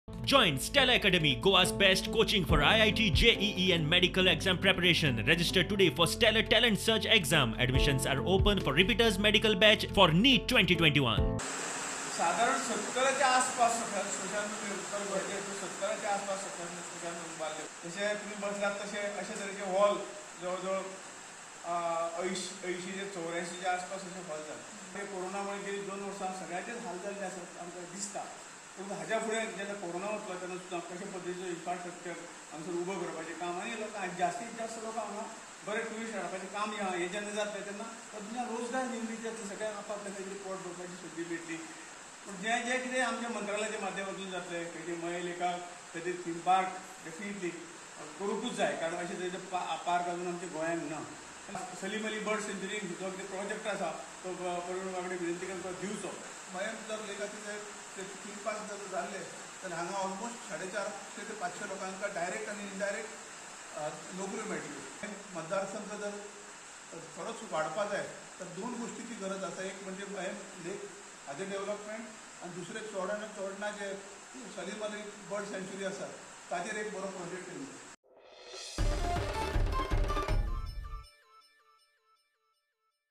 Join Stella Academy, Goa's best coaching for IIT, JEE, and medical exam preparation. Register today for Stellar Talent Search exam. Admissions are open for repeaters medical batch for NEET 2021. साधारण 70च्या आसपास social media 70च्या आसपास social बांधले तसे तुम्ही बसलात तसे अशा तरेचे हॉल जवळजवळ 80 ते 84च्या आसपास असे हॉल झाले. कोरोनामुळे गेली 2 वर्सां सगळ्याचेच हाल जाल्ले आसात आमकां दिसता. पूण हाज्या फुडें जेन्ना कोरोना वतलो तेन्ना सुद्दां कशा पद्दतीचो इन्फ्रास्ट्रक्चर हांगासर उबो करपाचें काम आनी लोकांक जास्तीत जास्त लोक हांगा बरें टुरिस्ट हाडपाचें काम हें जेन्ना जातलें तेन्ना तातूंतल्यान रोजगार निर्मीत जातले. सगळ्यांक आपआपल्या खंय पोट भरपाची संदी मेळटली. पूण जें कितें आमच्या मंत्रालयाच्या माध्यमांतून जातलें खंय महिलेकाक खंय थीम पार्क डेफिनेटली करूंकूच जाय, कारण अशें तरेचे पार्क अजून आमच्या गोंयांत ना. सलीम अली बर्ड सेंच्युरी जो कितें प्रोजेक्ट आसा तो पडून वांगडा विनंती करता दिवचो. मयंक जर लेखाचे ते थीम पार्क जर जाल्ले तर हांगा ऑलमोस्ट 450 ते 500 लोकांका डायरेक्ट आनी इनडायरेक्ट नोकऱ्यो मेळटल्यो. मतदारसंघ जर खरोच वाडपा जाय तर 2 गोष्टीची गरज आसा. एक म्हणजे मयंक लेक हाजें डेव्हलपमेंट आनी दुसरें चोडणा जे सलीम अली बर्ड सेंच्युरी आसा ताजेर एक बरो प्रोजेक्ट येयलो.